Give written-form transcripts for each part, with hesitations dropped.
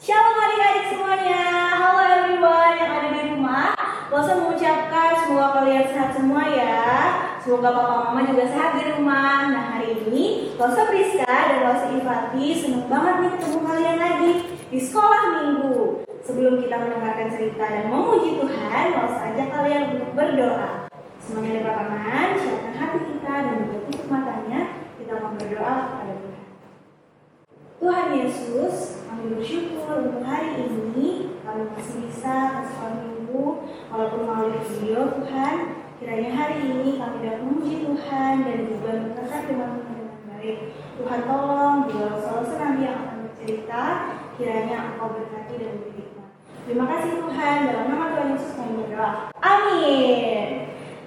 Shalom adik-adik semuanya. Halo everyone yang ada di rumah. Losa mengucapkan semoga kalian sehat semua ya. Semoga papa mama juga sehat di rumah. Nah, hari ini Losa Priska dan Losa Ifati senang banget nih ketemu kalian lagi di sekolah minggu. Sebelum kita mendengarkan cerita dan memuji Tuhan, Losa ajak kalian untuk berdoa. Semuanya lepas tangan, siapkan hati kita dan tutup matanya. Kita mau berdoa kepada Tuhan. Tuhan Yesus, kami bersyukur untuk hari ini kami masih bisa ke sekolah minggu walaupun melalui video. Tuhan, kiranya hari ini kami dapat memuji Tuhan dan juga mendengarkan firman-Mu dengan baik. Tuhan tolong juga Losa nanti yang akan bercerita, kiranya Engkau berkati dan beri hikmat. Terima kasih Tuhan, dalam nama Tuhan Yesus kami berdoa. Amin.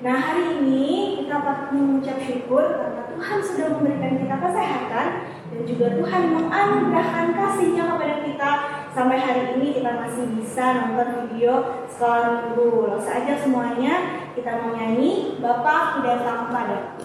Nah, hari ini kita patut mengucap syukur karena Tuhan sudah memberikan kita kesehatan dan juga Tuhan menganugerahkan kasih-Nya kepada kita. Sampai hari ini kita masih bisa nonton video sekolah minggu. Losa aja semuanya, kita mau nyanyi Bapa Ku Datang Padaku.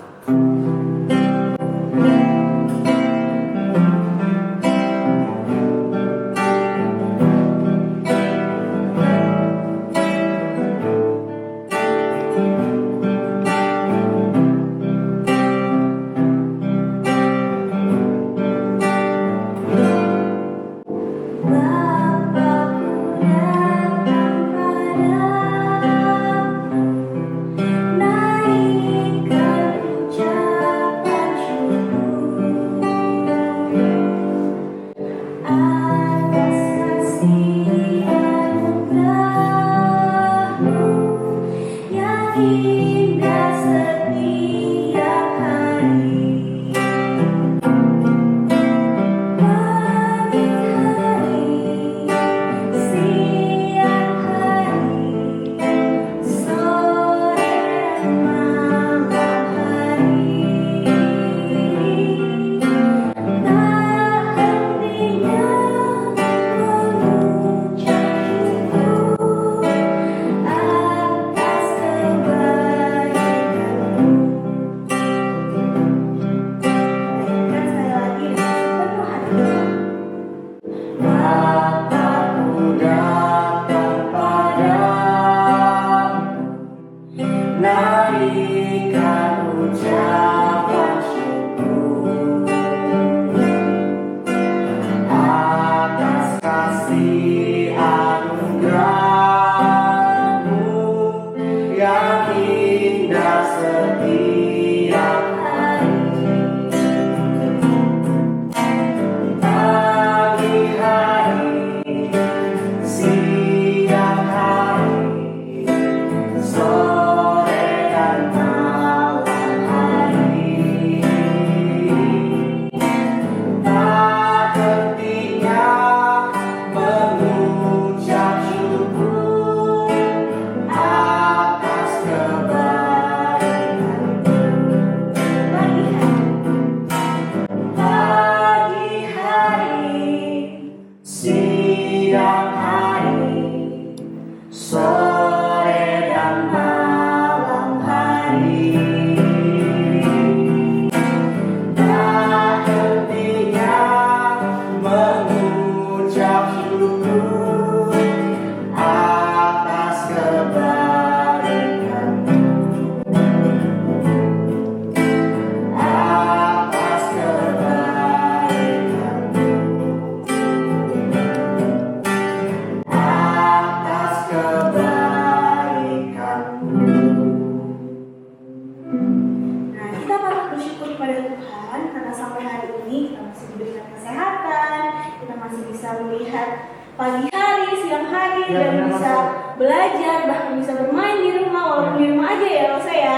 Pagi hari, siang hari, dan bisa belajar, bahkan bisa bermain di rumah, walaupun di rumah aja ya Losa ya.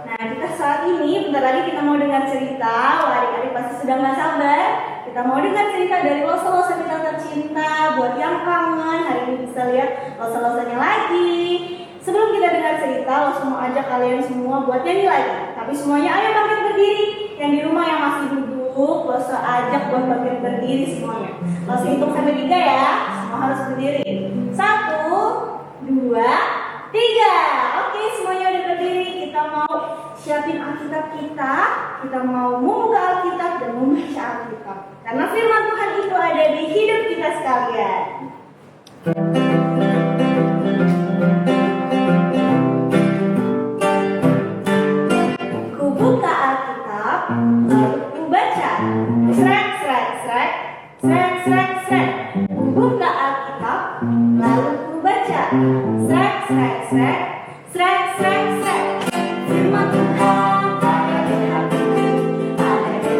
Nah, kita saat ini, bentar lagi kita mau dengar cerita. Wah, adik-adik pasti sudah gak sabar. Kita mau dengar cerita dari Losa-Losa kita tercinta. Buat yang kangen, hari ini bisa lihat Losa-Losanya lagi. Sebelum kita dengar cerita, Losa mau ajak kalian semua buat nyanyi lagi. Tapi semuanya ayo bangkit berdiri. Yang di rumah yang masih duduk, Losa ajak buat bangkit berdiri semuanya. Losa hitung sampai 3 ya. Semua harus berdiri. 1, 2, 3. Oke, semuanya udah berdiri. Kita mau siapin Alkitab kita mau membuka Alkitab dan membaca Alkitab. Karena firman Tuhan itu ada di hidup kita sekalian. Ku buka Alkitab, lalu ku baca. Srek, srek, srek, srek, srek, srek. Ku buka Alkitab, lalu ku baca. Srek, srek, srek, srek, srek, srek. Firman Tuhan ada di hatiku, ada di mataku,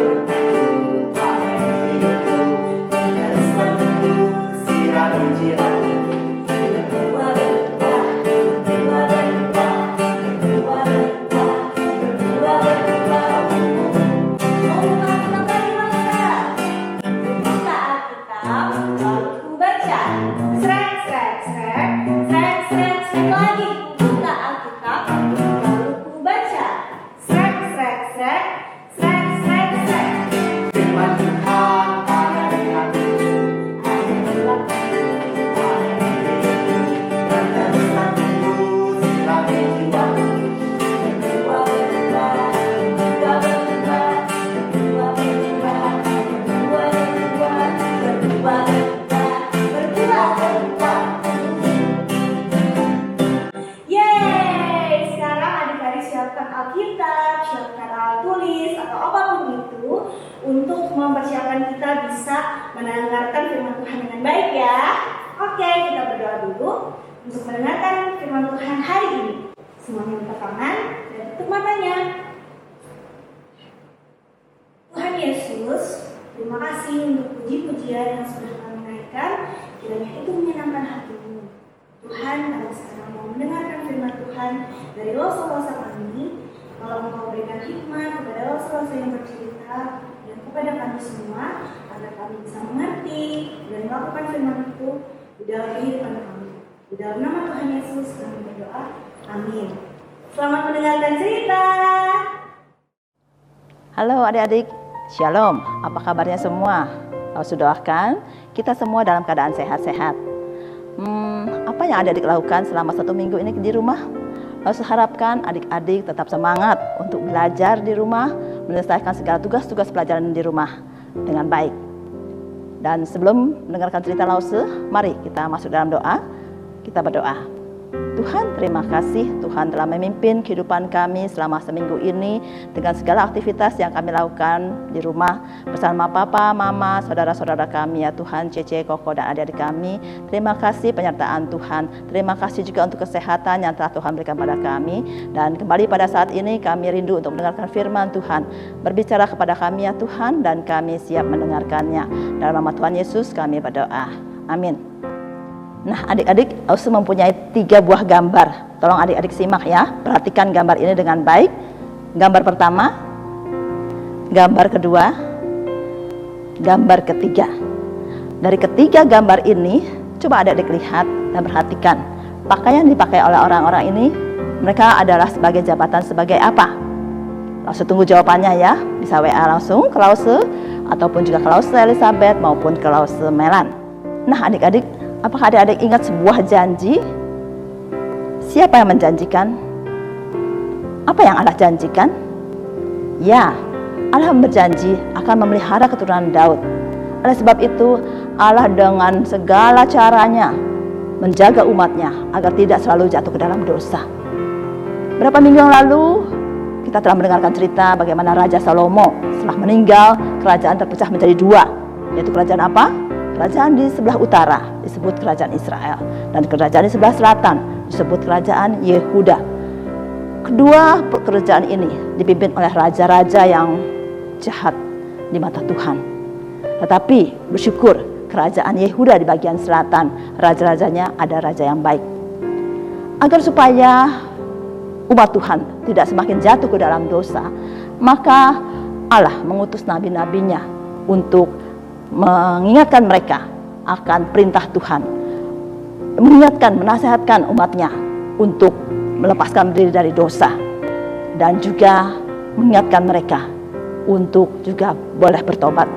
ada di hidupku. Terus aku sirami jiwaku. Berdua, berdua, berdua, berdua, berdua, berdua, berdua, berdua. Mau ulang kali masa? Buka Alkitab, lalu ku baca. Srek, srek, srek, srek, srek, srek lagi. Buka Alkitab, lalu ku baca. Srek, srek, srek, srek, srek, srek. Firman Tuhan ada di hatiku, ada di mataku, ada di hidupku. Dan terus aku sirami jiwaku. Berdua, berdua, berdua, berdua, berdua, berdua, berdua, berdua, berdua, berdua, berdua. Yeay! Sekarang adik-adik siapkan Alkitab, siapkan alat tulis atau apapun itu untuk mempersiapkan kita bisa mendengarkan firman Tuhan dengan baik ya. Oke, kita berdoa dulu untuk mendengarkan firman Tuhan hari ini. Semuanya buka tangan dan tutup matanya. Tuhan Yesus, terima kasih untuk puji-pujian yang sudah kami naikkan. Kiranya itu menyenangkan hatimu. Tuhan, kami sekarang mau mendengarkan firman Tuhan dari losa-losa kami. Kalau Engkau berikan hikmat kepada losa-losa yang bercerita dan kepada kami semua, agar kami bisa mengerti dan melakukan firman itu di dalam kehidupan kami. Di dalam nama Tuhan Yesus kami berdoa. Amin. Selamat mendengarkan cerita. Halo adik-adik, Shalom, apa kabarnya semua? Lalu doakan kita semua dalam keadaan sehat-sehat. Apa yang adik-adik lakukan selama 1 minggu ini di rumah? Lalu harapkan adik-adik tetap semangat untuk belajar di rumah, menyelesaikan segala tugas-tugas pelajaran di rumah dengan baik. Dan sebelum mendengarkan cerita Lause, mari kita masuk dalam doa. Kita berdoa. Tuhan, terima kasih Tuhan telah memimpin kehidupan kami selama seminggu ini dengan segala aktivitas yang kami lakukan di rumah bersama papa, mama, saudara-saudara kami ya Tuhan, Cece, Koko, dan adik-adik kami. Terima kasih penyertaan Tuhan. Terima kasih juga untuk kesehatan yang telah Tuhan berikan pada kami. Dan kembali pada saat ini kami rindu untuk mendengarkan firman Tuhan. Berbicara kepada kami ya Tuhan, dan kami siap mendengarkannya. Dalam nama Tuhan Yesus kami berdoa. Amin. Nah, adik-adik Lause mempunyai 3 buah gambar. Tolong adik-adik simak ya. Perhatikan gambar ini dengan baik. Gambar pertama, gambar kedua, gambar ketiga. Dari ketiga gambar ini, coba adik-adik lihat dan perhatikan. Pakaian dipakai oleh orang-orang ini, mereka adalah sebagai jabatan sebagai apa? Lause tunggu jawabannya ya. Bisa WA langsung ke Lause, ataupun juga ke Lause Elizabeth maupun ke Lause Melan. Nah, adik-adik, apakah adik-adik ingat sebuah janji? Siapa yang menjanjikan? Apa yang Allah janjikan? Ya, Allah berjanji akan memelihara keturunan Daud. Oleh sebab itu, Allah dengan segala caranya menjaga umatnya agar tidak selalu jatuh ke dalam dosa. Berapa minggu yang lalu, kita telah mendengarkan cerita bagaimana Raja Salomo setelah meninggal, kerajaan terpecah menjadi 2. Yaitu kerajaan apa? Kerajaan di sebelah utara disebut kerajaan Israel, dan kerajaan di sebelah selatan disebut kerajaan Yehuda. Kedua kerajaan ini dipimpin oleh raja-raja yang jahat di mata Tuhan. Tetapi bersyukur kerajaan Yehuda di bagian selatan, raja-rajanya ada raja yang baik. Agar supaya umat Tuhan tidak semakin jatuh ke dalam dosa, maka Allah mengutus nabi-nabinya untuk mengingatkan mereka akan perintah Tuhan, mengingatkan, menasihatkan umatnya untuk melepaskan diri dari dosa, dan juga mengingatkan mereka untuk juga boleh bertobat,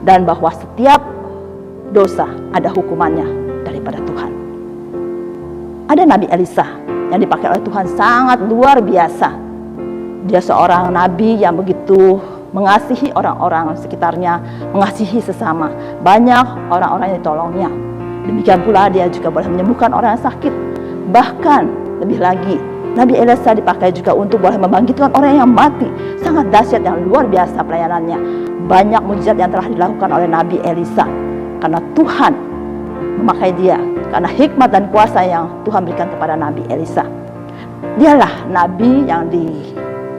dan bahwa setiap dosa ada hukumannya daripada Tuhan. Ada Nabi Elisa yang dipakai oleh Tuhan sangat luar biasa. Dia seorang nabi yang begitu mengasihi orang-orang sekitarnya, mengasihi sesama. Banyak orang-orang yang ditolongnya. Demikian pula dia juga boleh menyembuhkan orang yang sakit. Bahkan lebih lagi, Nabi Elisa dipakai juga untuk boleh membangkitkan orang yang mati. Sangat dahsyat yang luar biasa pelayanannya. Banyak mujizat yang telah dilakukan oleh Nabi Elisa. Karena Tuhan memakai dia. Karena hikmat dan kuasa yang Tuhan berikan kepada Nabi Elisa. Dialah nabi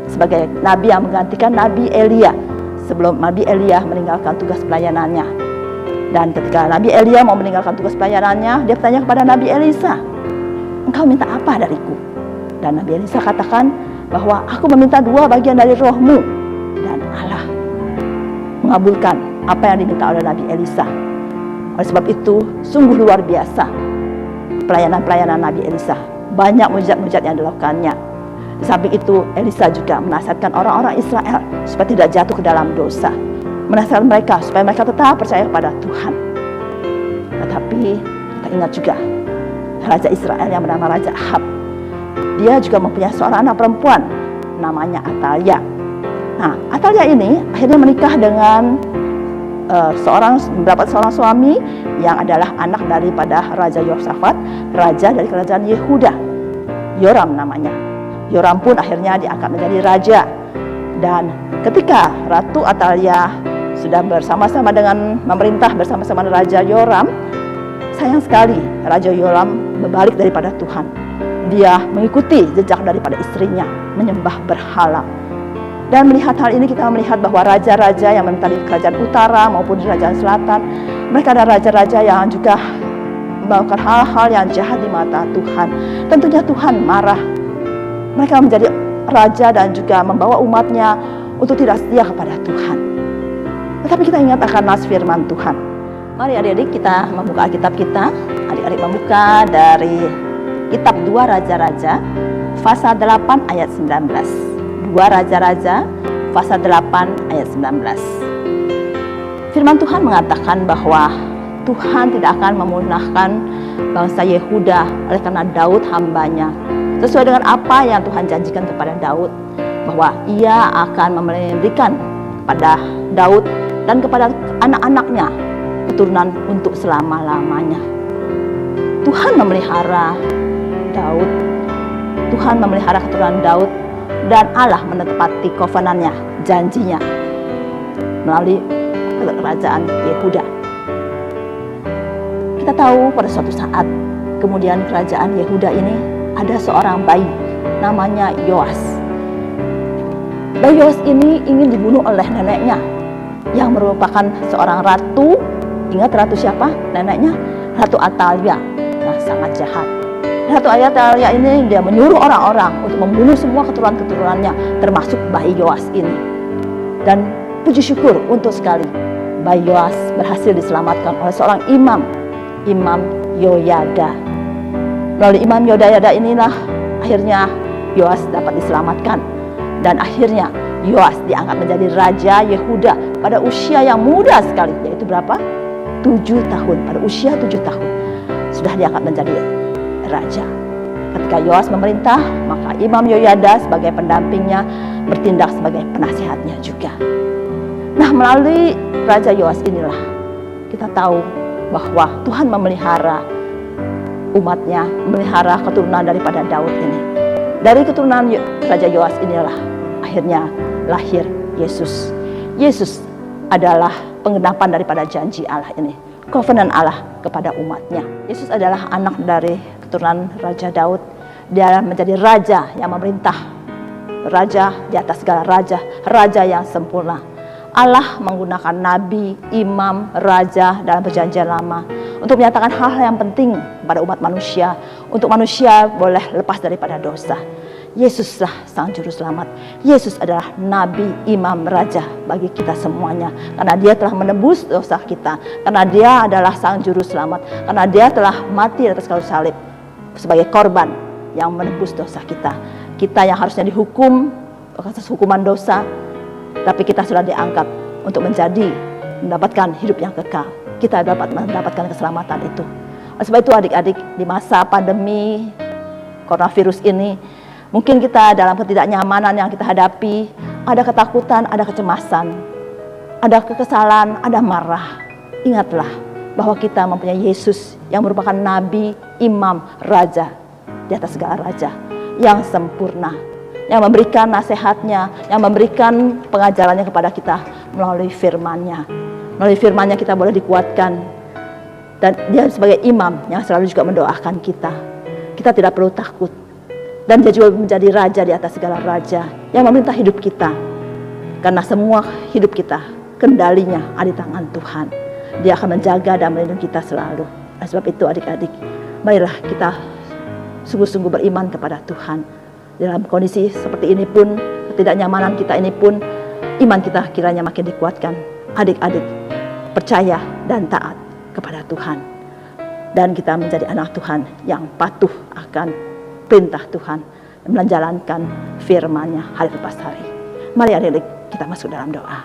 sebagai nabi yang menggantikan Nabi Elia sebelum Nabi Elia meninggalkan tugas pelayanannya. Dan ketika Nabi Elia mau meninggalkan tugas pelayanannya, dia bertanya kepada Nabi Elisa, "Engkau minta apa dariku?" Dan Nabi Elisa katakan bahwa aku meminta 2 bagian dari rohmu. Dan Allah mengabulkan apa yang diminta oleh Nabi Elisa. Oleh sebab itu, sungguh luar biasa pelayanan-pelayanan Nabi Elisa. Banyak mujizat-mujizat yang dilakukannya. Di samping itu, Elisa juga menasihatkan orang-orang Israel supaya tidak jatuh ke dalam dosa. Menasihatkan mereka supaya mereka tetap percaya kepada Tuhan. Tetapi kita ingat juga Raja Israel yang bernama Raja Ahab. Dia juga mempunyai seorang anak perempuan namanya Atalia. Nah, Atalia ini akhirnya menikah dengan mendapat seorang suami yang adalah anak daripada Raja Yosafat, raja dari kerajaan Yehuda. Yoram namanya. Yoram pun akhirnya diangkat menjadi raja. Dan ketika Ratu Atalia sudah bersama-sama dengan memerintah bersama-sama dengan Raja Yoram, sayang sekali Raja Yoram berbalik daripada Tuhan. Dia mengikuti jejak daripada istrinya, menyembah berhala. Dan melihat hal ini, kita melihat bahwa raja-raja yang memerintah di kerajaan utara maupun di kerajaan selatan, mereka adalah raja-raja yang juga melakukan hal-hal yang jahat di mata Tuhan. Tentunya Tuhan marah. Mereka menjadi raja dan juga membawa umatnya untuk tidak setia kepada Tuhan. Tetapi kita ingat akan nas firman Tuhan. Mari adik-adik kita membuka Alkitab kita. Adik-adik membuka dari kitab 2 Raja-Raja pasal 8 ayat 19. 2 Raja-Raja pasal 8 ayat 19. Firman Tuhan mengatakan bahwa Tuhan tidak akan memusnahkan bangsa Yehuda oleh karena Daud hambanya. Sesuai dengan apa yang Tuhan janjikan kepada Daud, bahwa ia akan memberikan kepada Daud dan kepada anak-anaknya keturunan untuk selama-lamanya. Tuhan memelihara Daud, Tuhan memelihara keturunan Daud, dan Allah menepati kovenannya, janjinya melalui kerajaan Yehuda. Kita tahu pada suatu saat kemudian kerajaan Yehuda ini ada seorang bayi namanya Yoas. Bayi Yoas ini ingin dibunuh oleh neneknya yang merupakan seorang ratu. Ingat ratu siapa? Neneknya Ratu Atalia yang sangat jahat. Ratu Atalia ini dia menyuruh orang-orang untuk membunuh semua keturunan-keturunannya, termasuk bayi Yoas ini. Dan puji syukur untuk sekali bayi Yoas berhasil diselamatkan oleh seorang imam, Imam Yoyada. Melalui Imam Yoyada inilah akhirnya Yoas dapat diselamatkan. Dan akhirnya Yoas diangkat menjadi Raja Yehuda pada usia yang muda sekali, yaitu berapa? 7 tahun. Pada usia 7 tahun sudah diangkat menjadi raja. Ketika Yoas memerintah, maka Imam Yoyada sebagai pendampingnya bertindak sebagai penasihatnya juga. Nah, melalui Raja Yoas inilah kita tahu bahwa Tuhan memelihara umatnya, memelihara keturunan daripada Daud ini. Dari keturunan Raja Yoas inilah akhirnya lahir Yesus. Yesus adalah penggenapan daripada janji Allah ini, covenant Allah kepada umatnya. Yesus adalah anak dari keturunan Raja Daud. Dia menjadi raja yang memerintah, raja di atas segala raja, raja yang sempurna. Allah menggunakan nabi, imam, raja dalam perjanjian lama untuk menyatakan hal-hal yang penting pada umat manusia, untuk manusia boleh lepas daripada dosa. Yesuslah sang juru selamat. Yesus adalah nabi, imam, raja bagi kita semuanya, karena dia telah menebus dosa kita, karena dia adalah sang juru selamat, karena dia telah mati di atas kayu salib sebagai korban yang menebus dosa kita. Kita yang harusnya dihukum atas hukuman dosa, tapi kita sudah diangkat untuk mendapatkan hidup yang kekal. Kita dapat mendapatkan keselamatan itu. Oleh sebab itu adik-adik, di masa pandemi coronavirus ini, Mungkin kita dalam ketidaknyamanan yang kita hadapi, ada ketakutan, ada kecemasan, ada kekesalan, ada marah. Ingatlah bahwa kita mempunyai Yesus yang merupakan nabi, imam, raja di atas segala raja, yang sempurna, yang memberikan nasihatnya, yang memberikan pengajarannya kepada kita melalui firman-Nya. Melalui firman-Nya kita boleh dikuatkan, dan Dia sebagai imam yang selalu juga mendoakan kita. Kita tidak perlu takut, dan Dia juga menjadi raja di atas segala raja yang memerintah hidup kita. Karena semua hidup kita, kendalinya ada di tangan Tuhan. Dia akan menjaga dan melindungi kita selalu. Oleh sebab itu adik-adik, marilah kita sungguh-sungguh beriman kepada Tuhan. Dalam kondisi seperti ini pun, ketidaknyamanan kita ini pun, iman kita kiranya makin dikuatkan. Adik-adik percaya dan taat kepada Tuhan. Dan kita menjadi anak Tuhan yang patuh akan perintah Tuhan, menjalankan firman-Nya hari lepas hari. Mari adik-adik kita masuk dalam doa.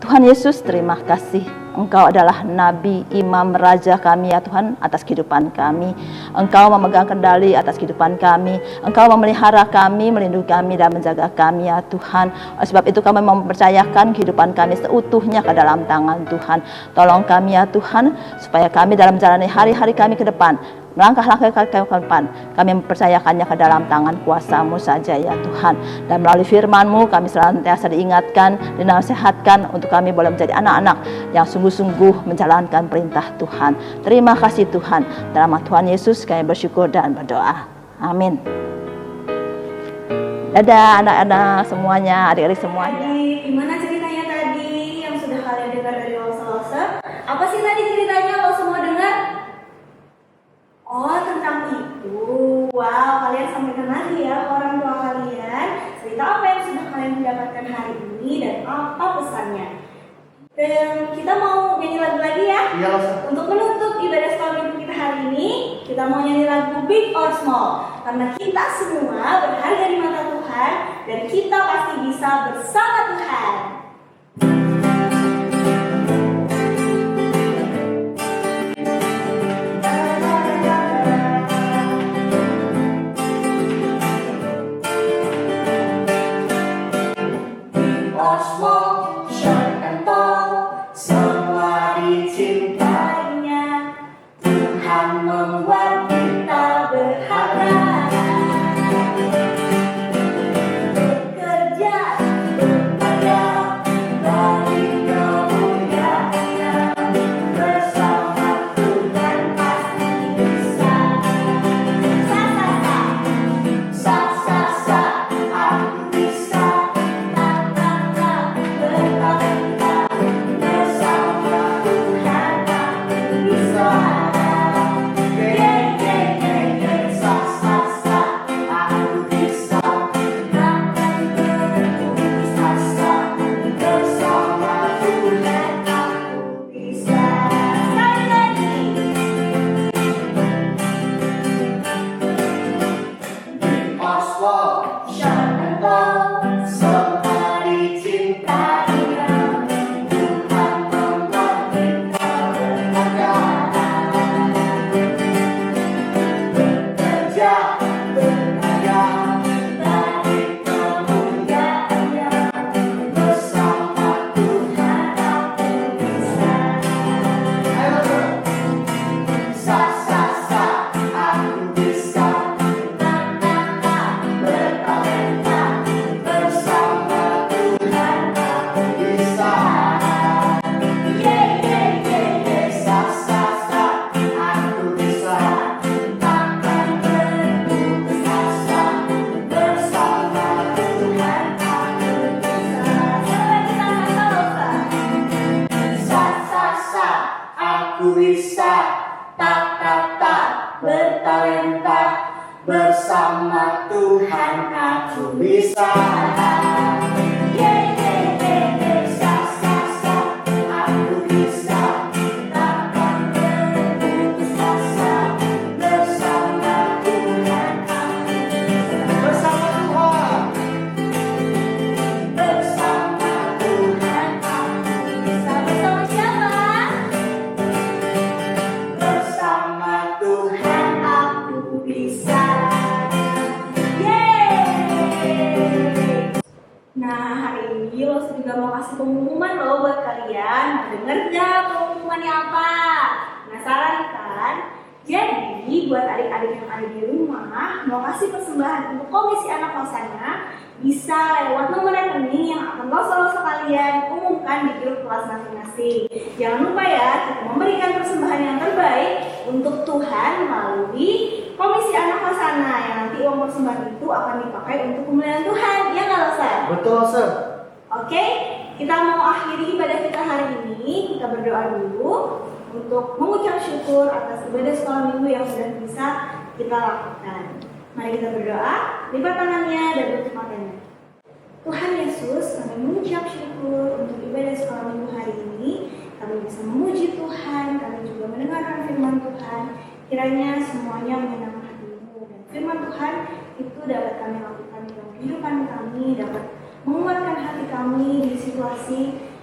Tuhan Yesus, terima kasih. Engkau adalah nabi, imam, raja kami ya Tuhan, atas kehidupan kami. Engkau memegang kendali atas kehidupan kami. Engkau memelihara kami, melindungi kami dan menjaga kami ya Tuhan. Oleh sebab itu kami mempercayakan kehidupan kami seutuhnya ke dalam tangan Tuhan. Tolong kami ya Tuhan, supaya kami dalam menjalani hari-hari kami ke depan, langkah-langkah kami ke depan, kami mempercayakannya ke dalam tangan kuasa-Mu saja ya Tuhan. Dan melalui firman-Mu kami senantiasa diingatkan, dinasihatkan untuk kami boleh menjadi anak-anak yang sungguh-sungguh menjalankan perintah Tuhan. Terima kasih Tuhan. Dalam nama Tuhan Yesus kami bersyukur dan berdoa. Amin. Dadah anak-anak semuanya, adik-adik semuanya. Tadi, gimana ceritanya tadi yang sudah kalian dengar dari Losa? Apa sih tadi ceritanya lo semua dengar? Oh, tentang itu. Wow, kalian sampaikan lagi ya orang tua kalian cerita apa yang sudah kalian dapatkan hari ini dan apa pesannya. Dan kita mau nyanyi lagu lagi ya. Iya, Losa. Untuk menutup ibadah sekolah minggu kita hari ini, kita mau nyanyi lagu Big or Small. Karena kita semua berharga di mata Tuhan dan kita pasti bisa bersama Tuhan. Membuat kita berharga. aku bisa tak bertalenta, bersama Tuhan aku bisa. Aku bisa, takkan berputus asa, bersama Tuhan aku bisa. Bersama Tuhan aku bisa. Bersama siapa? Bersama Tuhan aku bisa. kasih pengumuman loh buat kalian. Mau denger gak pengumumannya apa? Penasaran kan? Jadi buat adik-adik yang ada di rumah mau kasih persembahan untuk Komisi Anak Hosana bisa lewat nomor rekening yang akan Losa kalian umumkan di grup kelas masing-masing. Jangan lupa ya, kita memberikan persembahan yang terbaik untuk Tuhan melalui Komisi Anak Hosana yang nanti uang persembahan itu akan dipakai untuk kemuliaan Tuhan. Ya nggak Losa? Betul, Sir. Oke, kita mau akhiri ibadah kita hari ini. Kita berdoa dulu untuk mengucap syukur atas ibadah sekolah minggu yang sudah bisa kita lakukan. Mari kita berdoa, lipat tangannya dan tutup matanya. Tuhan Yesus, kami mengucap syukur untuk ibadah sekolah minggu hari ini. Kami bisa memuji Tuhan, kami juga mendengarkan firman Tuhan. Kiranya semuanya menyenangkan hatimu dan firman Tuhan itu dapat kami lakukan dalam kehidupan kami, dapat menguatkan hati kami di situasi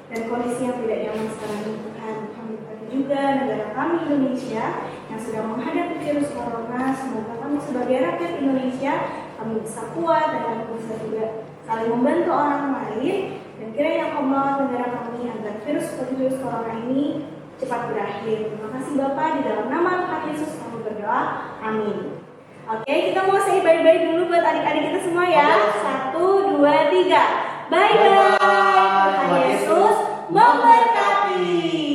dan kondisi yang tidak nyaman sekarang ini. Tuhan, kami berkati juga negara kami Indonesia yang sedang menghadapi virus corona. Semoga kami sebagai rakyat Indonesia kami bisa kuat dan kami bisa juga saling membantu orang lain. Dan kiranya Kau melawat negara kami agar virus seperti virus corona ini cepat berakhir. Terima kasih Bapak, di dalam nama Tuhan Yesus kami berdoa. Amin. Oke, kita mau say bye-bye dulu buat adik-adik kita semua ya. 1, 2, 3. Bye-bye. Tuhan Yesus memberkati.